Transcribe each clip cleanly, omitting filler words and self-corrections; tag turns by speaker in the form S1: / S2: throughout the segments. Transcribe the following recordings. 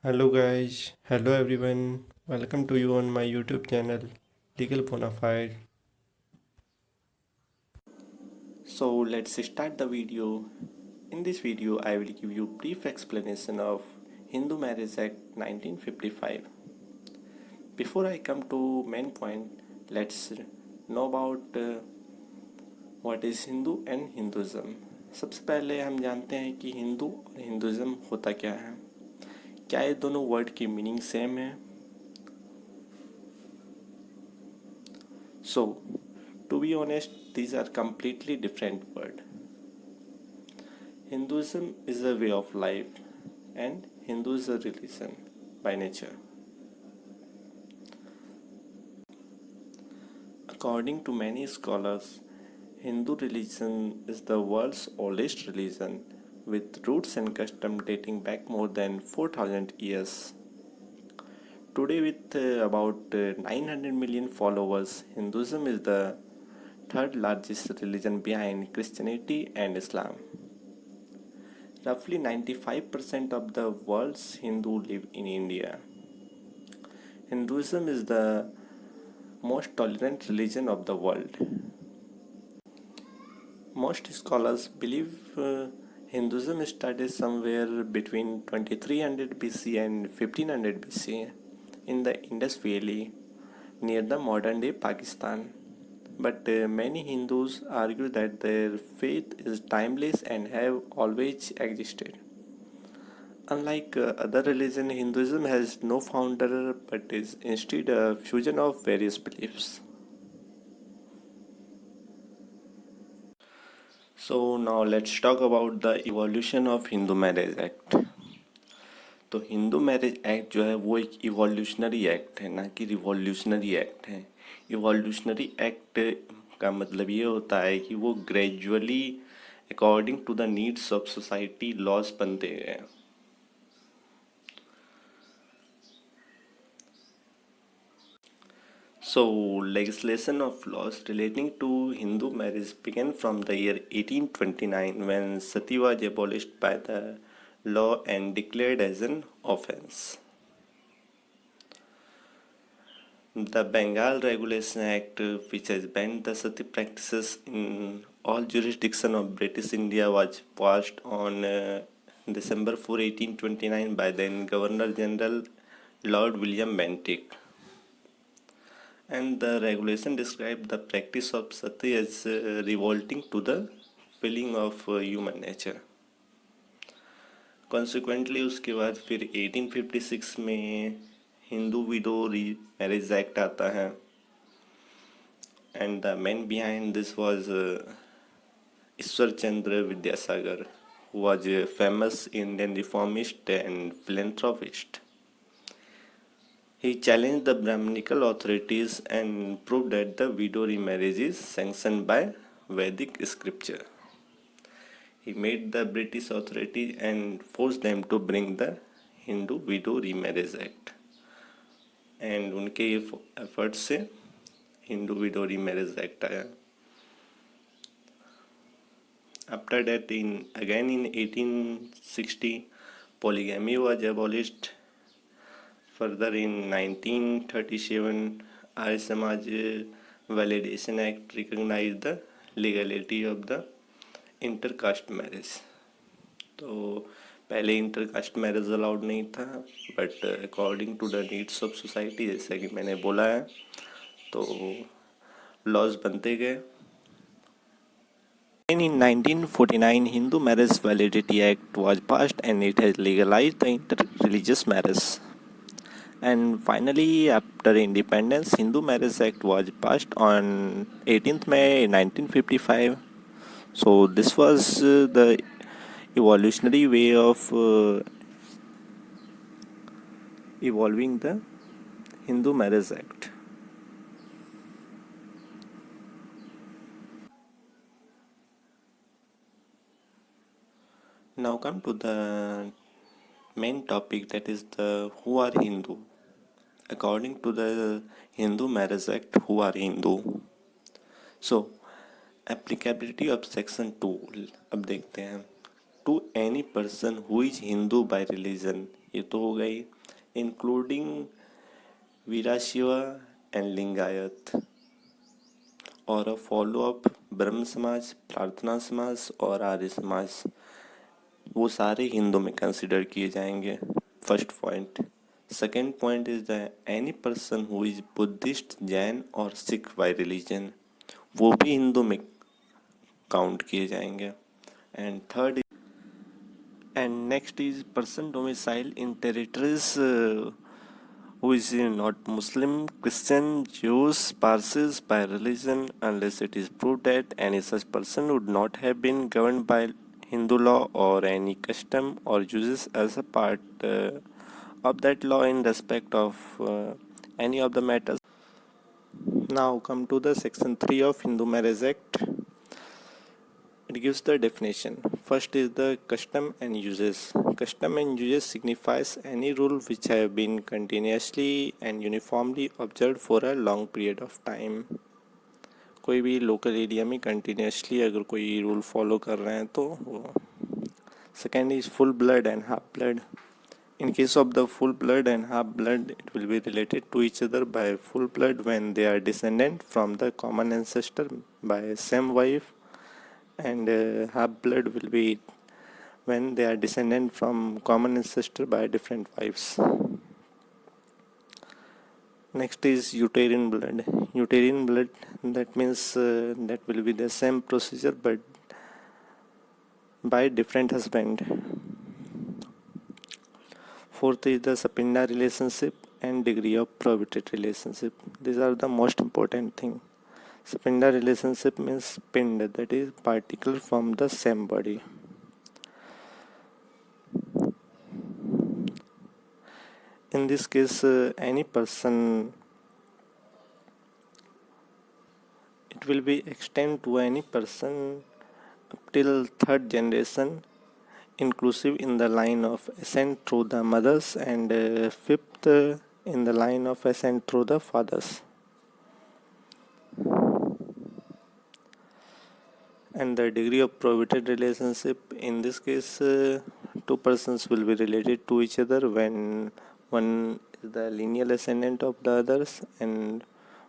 S1: Hello guys, hello everyone. Welcome to you on my YouTube channel Legal Bonafide. So let's start the video. In this video I will give you brief explanation of Hindu Marriage Act 1955. Before I come to main point, let's know about what is Hindu and Hinduism. सबसे पहले हम जानते हैं कि हिंदू और Hinduism होता क्या है। क्या ये दोनों वर्ड की मीनिंग सेम है? So, to be honest, these are completely different words. Hinduism is a way of life and Hindu is a religion by nature. According to many scholars, Hindu religion is the world's oldest religion with roots and custom dating back more than 4000 years. Today with about 900 million followers, Hinduism is the third largest religion behind Christianity and Islam. Roughly 95% of the world's Hindu live in India. Hinduism is the most tolerant religion of the world. Most scholars believe Hinduism started somewhere between 2300 BC and 1500 BC in the Indus Valley near the modern day Pakistan. But many Hindus argue that their faith is timeless and have always existed. Unlike other religions, Hinduism has no founder but is instead a fusion of various beliefs. So now let's talk about the evolution of Hindu Marriage Act. तो Hindu marriage act जो है वो एक evolutionary act है, ना कि revolutionary act है। Evolutionary act का मतलब ये होता है कि वो gradually according to the needs of society laws बनते गए। So, legislation of laws relating to Hindu marriage began from the year 1829 when sati was abolished by the law and declared as an offence. The Bengal Regulation Act, which has banned the sati practices in all jurisdictions of British India, was passed on December 4, 1829 by then Governor General Lord William Bentinck. And the regulation described the practice of sati as revolting to the feeling of human nature. Consequently उसके बाद फिर 1856 में Hindu window marriage act आता है, and the man behind this was Ishwar Chandra Vidyasagar, who was a famous Indian reformist and philanthropist. He challenged the Brahminical authorities and proved that the widow remarriage is sanctioned by Vedic scripture. He made the British authorities and forced them to bring the Hindu Widow Remarriage Act. And उनके effort से Hindu window remarriage act आया. After that, in 1860, polygamy was abolished. Further, in 1937, Arya Samaj Validation Act recognized the legality of the intercaste marriage. तो पहले intercaste marriage allowed नहीं था, but according to the needs of society, जैसा कि मैंने बोला है, तो लॉज बनते गए. And in 1949, Hindu Marriage Validity Act was passed and it has legalized the inter-religious marriage. And finally, after independence, Hindu Marriage Act was passed on 18th May 1955. So this was the evolutionary way of evolving the Hindu Marriage Act. Now come to the main topic, that is the who are Hindu. According to the Hindu Marriage Act, who are Hindu? So applicability of section 2 अब देखते हैं. To any person who is Hindu by religion, ये तो हो गई. including Virashaiva and Lingayat, और a follow-up ब्रह्म समाज, प्रार्थना समाज और आर्य समाज, वो सारे हिंदू में कंसिडर किए जाएंगे. First point. Second point is the any person who is Buddhist, Jain और सिख बाय रिलीजन, वो भी हिंदू में काउंट किए जाएंगे. And third and next is person domicile in territories who is not Muslim, Christian, Jews, Parsis by religion, unless it is proved that any such person would not have been governed by Hindu law or any custom or uses as a part of that law in respect of any of the matters. Now come to the section 3 of Hindu Marriage Act. It gives the definition. First is the custom and uses. Custom and uses signifies any rule which have been continuously and uniformly observed for a long period of time. कोई भी local area में continuously अगर कोई rule follow कर रहे हैं तो वो. Second is full blood and half blood. In case of the full blood and half blood, it will be related to each other by full blood when they are descendant from the common ancestor by same wife, and half blood will be when they are descendant from common ancestor by different wives. Next is uterine blood. Uterine blood, that means that will be the same procedure but by different husband. Fourth is the Sapinda relationship and degree of prohibited relationship. These are the most important thing. Sapinda relationship means pind, that is particle from the same body. In this case, any person, it will be extend to any person up till third generation, inclusive in the line of ascent through the mothers, and fifth in the line of ascent through the fathers. And the degree of prohibited relationship, in this case two persons will be related to each other when one is the lineal ascendant of the others and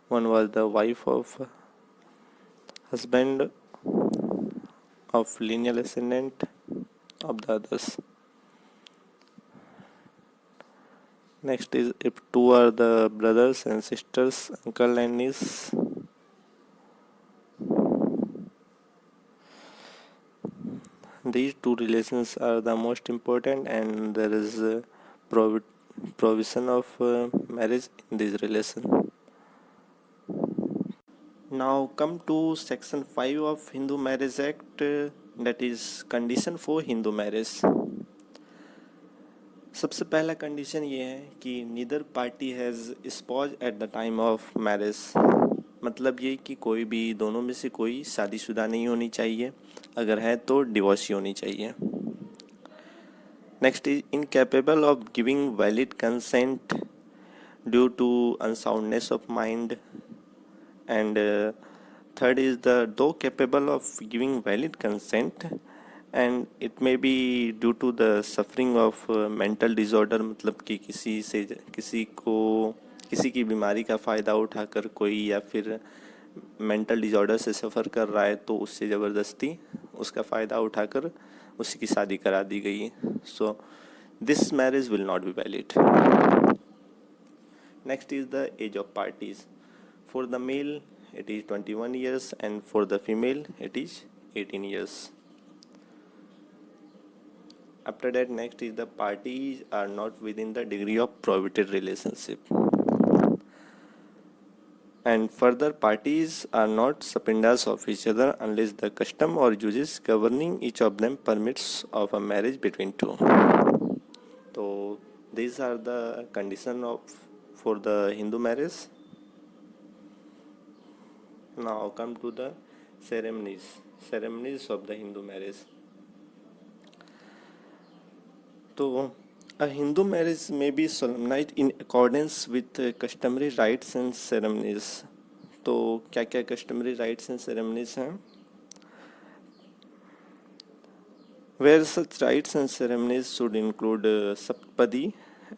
S1: one was the wife of husband of lineal ascendant of the others. Next is if two are the brothers and sisters, uncle and niece. These two relations are the most important, and there is provision of marriage in this relation. Now come to section 5 of Hindu Marriage Act, that is condition for Hindu marriage. सबसे पहला condition ये है कि neither party has sponge at the time of marriage. मतलब ये कि कोई भी दोनों में से कोई शादीशुदा नहीं होनी चाहिए, अगर है तो डिवोर्स ही होनी चाहिए. Next is incapable of giving valid consent due to unsoundness of mind. And third is the though capable of giving valid consent and it may be due to the suffering of mental disorder. मतलब कि किसी की बीमारी का फ़ायदा उठाकर कोई या फिर मेंटल डिसऑर्डर से सफ़र कर रहा है तो उससे ज़बरदस्ती उसका फ़ायदा उठाकर उसी की शादी करा दी गई. So this marriage will not be valid. Next is the age of parties. For the male it is 21 years and for the female it is 18 years. After that, next is the parties are not within the degree of prohibited relationship, and further parties are not sapindas of each other unless the custom or uses governing each of them permits of a marriage between two. So these are the condition of for the Hindu marriage. Now come to the ceremonies of the Hindu marriage. So a Hindu marriage may be solemnized in accordance with customary rites and ceremonies. तो क्या क्या customary rites and ceremonies हैं? Where such rites and ceremonies should include saptapadi,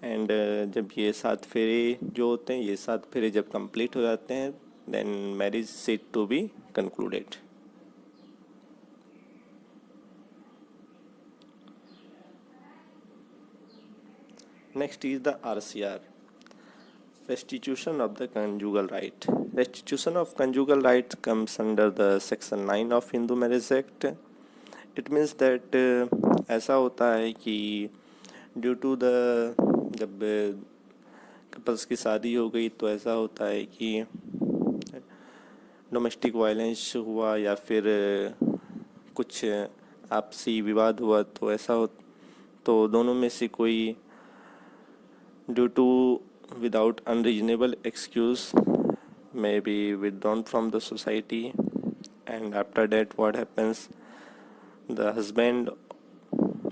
S1: and जब ये 7 फेरे जो होते हैं, ये 7 फेरे जब कंप्लीट हो जाते हैं, then marriage said to be concluded. Next is the RCR, restitution of the conjugal right. Restitution of conjugal right comes under the section 9 of Hindu Marriage Act. It means that ऐसा होता है कि due to the जब couples की शादी हो गई तो ऐसा होता है कि डोमेस्टिक वायलेंस हुआ या फिर कुछ आपसी विवाद हुआ, तो ऐसा हो तो दोनों में से कोई due to without unreasonable excuse may be withdrawn from the society, and after that what happens, the husband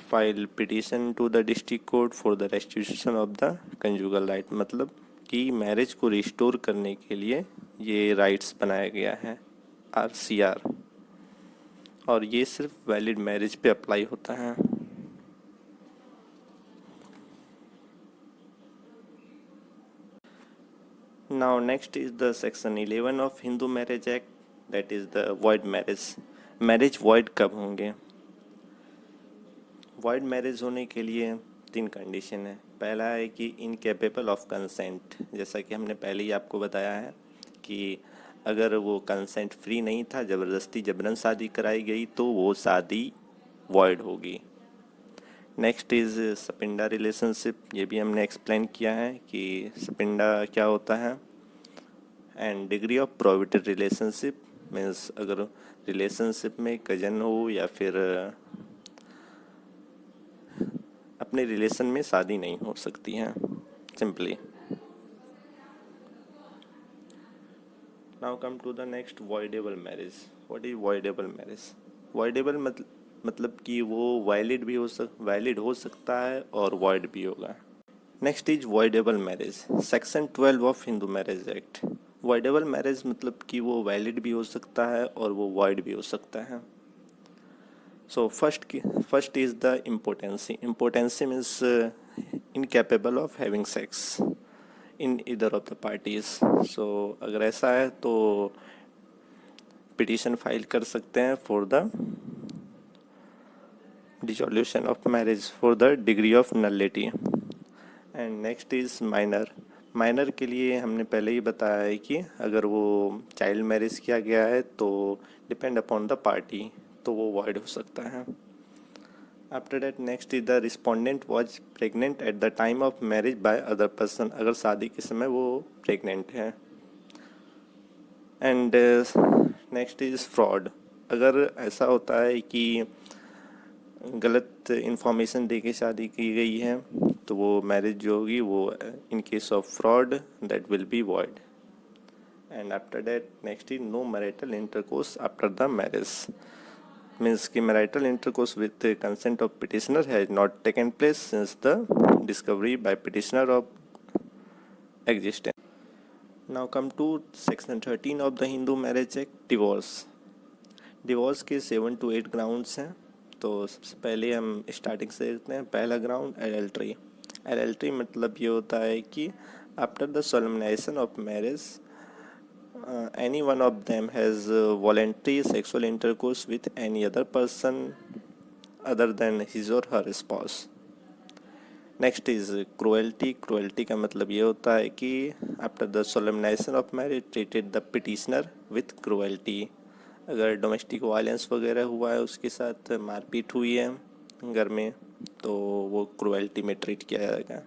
S1: file petition to the district court for the restitution of the conjugal right. मतलब कि marriage को restore करने के लिए ये rights बनाया गया है RCR, और ये सिर्फ वैलिड मैरिज पे अप्लाई होता है. Now next is the section 11 of Hindu Marriage Act, that is the void marriage. Marriage void कब होंगे? void मैरिज होने के लिए 3 कंडीशन है. पहला है कि इनकेपेबल ऑफ कंसेंट, जैसा कि हमने पहले ही आपको बताया है कि अगर वो कंसेंट फ्री नहीं था, ज़बरदस्ती जबरन शादी कराई गई, तो वो शादी void होगी. नेक्स्ट इज़ सपिंडा रिलेशनशिप, ये भी हमने एक्सप्लेन किया है कि सपिंडा क्या होता है. And degree of prohibited relationship means अगर रिलेशनशिप में कजन हो या फिर अपने रिलेशन में शादी नहीं हो सकती है simply. Now come to the next voidable marriage. What is voidable marriage? Voidable मतलब कि वो वैलिड हो सकता है और वॉइड भी होगा. Next is voidable marriage, section 12 of Hindu marriage act. Voidable marriage मतलब कि वो वैलिड भी हो सकता है और वो वॉइड भी हो सकता है. So first is the impotency. Impotency means incapable of having sex in either of the parties. So अगर ऐसा है तो पिटीशन फाइल कर सकते हैं for the dissolution of marriage for the decree of nullity. And next is minor. Minor के लिए हमने पहले ही बताया है कि अगर वो चाइल्ड मैरिज किया गया है तो डिपेंड अपॉन द पार्टी, तो वो वॉइड हो सकता है. After that next is the respondent was pregnant at the time of marriage by other person. अगर शादी के समय वो प्रेग्नेंट है. And next is fraud. अगर ऐसा होता है कि गलत इंफॉर्मेशन दे के शादी की गई है तो वो मैरिज जो होगी वो in case of fraud that will be void. And after that next is no marital intercourse after the marriage. Means कि marital intercourse with consent of petitioner has not taken place since the discovery by petitioner of existence. Now come to section 13 of the Hindu marriage act, divorce. Divorce के 7 to 8 grounds हैं. तो सबसे पहले हम starting से देखते हैं. पहला ग्राउंड एडल्ट्री. एडल्ट्री मतलब ये होता है कि after the solemnization of marriage any one of them has voluntary sexual intercourse with any other person other than his or her spouse. Next is cruelty. Cruelty का मतलब ये होता है कि after the solemnization of marriage treated the petitioner with cruelty. अगर domestic violence वगैरह हुआ है, उसके साथ मारपीट हुई है घर में, तो वो क्रुएल्टी में ट्रीट किया जाएगा.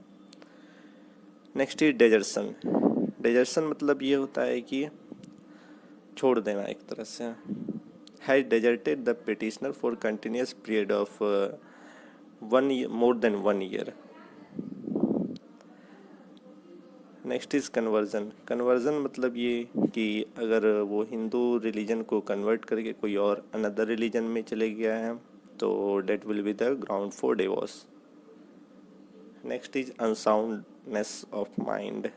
S1: Next is डेजर्सन. डेजर्सन मतलब ये होता है कि छोड़ देना एक तरह से. Has deserted the petitioner for continuous period of more than 1 year. Next is conversion. Conversion मतलब ये कि अगर वो हिंदू रिलीजन को कन्वर्ट करके कोई और अनदर रिलीजन में चले गया है तो that will be the ground for divorce. Next is unsoundness of mind.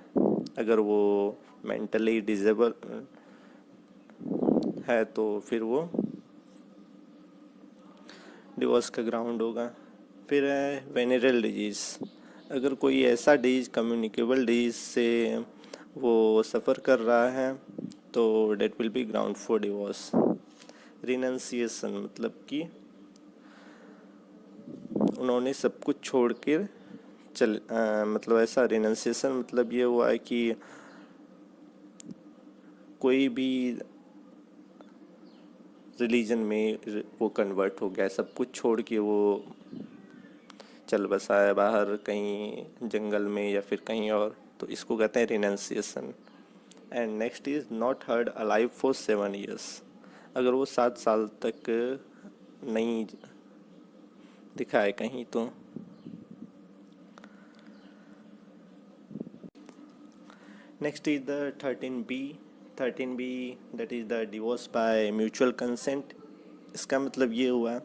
S1: अगर वो मेंटली डिसेबल है तो फिर वो डिवोर्स का ग्राउंड होगा. फिर है वेनेरल डिजीज़. अगर कोई ऐसा डिजीज कम्युनिकेबल डिजीज से वो सफ़र कर रहा है तो that will be ground for divorce. Renunciation मतलब कि उन्होंने सब कुछ छोड़ के मतलब ऐसा रिनंसिएशन मतलब ये हुआ है कि कोई भी रिलीजन में वो कन्वर्ट हो गया, सब कुछ छोड़ के वो चल बसा है बाहर कहीं जंगल में या फिर कहीं और, तो इसको कहते हैं renunciation. And next is not heard alive for 7 years। अगर वो 7 साल तक नहीं दिखा है कहीं तो। Next is the 13B। 13B that is the divorce by mutual consent. इसका मतलब ये हुआ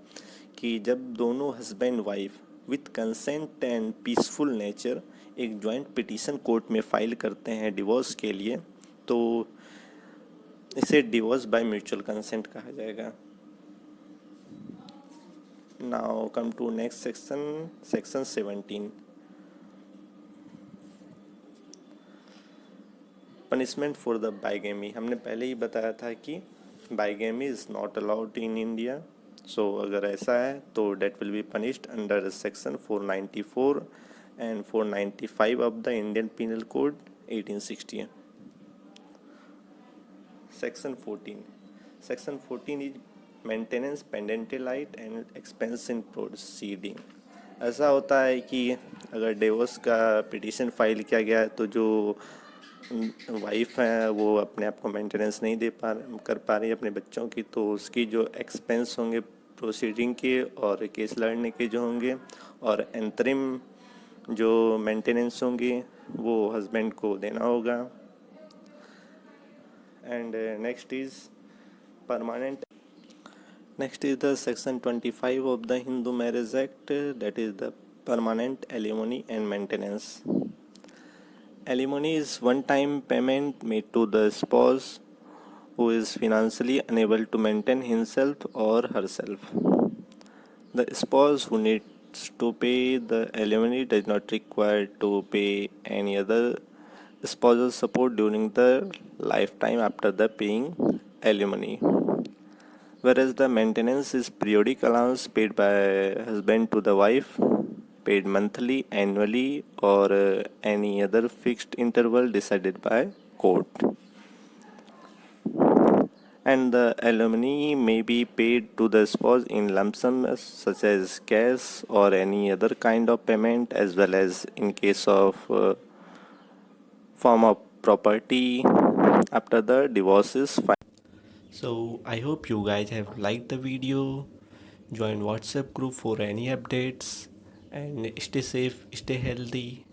S1: कि जब दोनों husband wife with consent and peaceful nature एक जॉइंट पिटीशन कोर्ट में फाइल करते हैं डिवोर्स के लिए, तो इसे डिवोर्स बाय म्यूचुअल कंसेंट कहा जाएगा। Now come to next section, section 17, punishment for the bigamy. हमने पहले ही बताया था कि bigamy is not allowed in India. So अगर ऐसा है तो that will be punished under section 494 and 495 of the Indian penal code 1860। Section 14। Section 14 is maintenance pendente lite and expense in proceeding. ऐसा होता है कि अगर डिवोर्स का पिटीशन फाइल किया गया है तो जो वाइफ है वो अपने आप को मेंटेनेंस नहीं कर पा रही अपने बच्चों की, तो उसकी जो एक्सपेंस होंगे प्रोसीडिंग के और केस लड़ने के जो होंगे और अंतरिम जो मेंटेनेंस होंगे वो हस्बैंड को देना होगा। And next is permanent. Next is the section 25 of the Hindu marriage act, that is the permanent alimony and maintenance. Alimony is one-time payment made to the spouse who is financially unable to maintain himself or herself. The spouse who needs to pay the alimony does not require to pay any other spousal support during the lifetime after the paying alimony. Whereas the maintenance is periodic allowance paid by husband to the wife, paid monthly, annually, or any other fixed interval decided by court. And the alimony may be paid to the spouse in lump sum such as cash or any other kind of payment, as well as in case of form of property after the divorce is final. So I hope you guys have liked the video. Join WhatsApp group for any updates and stay safe, stay healthy.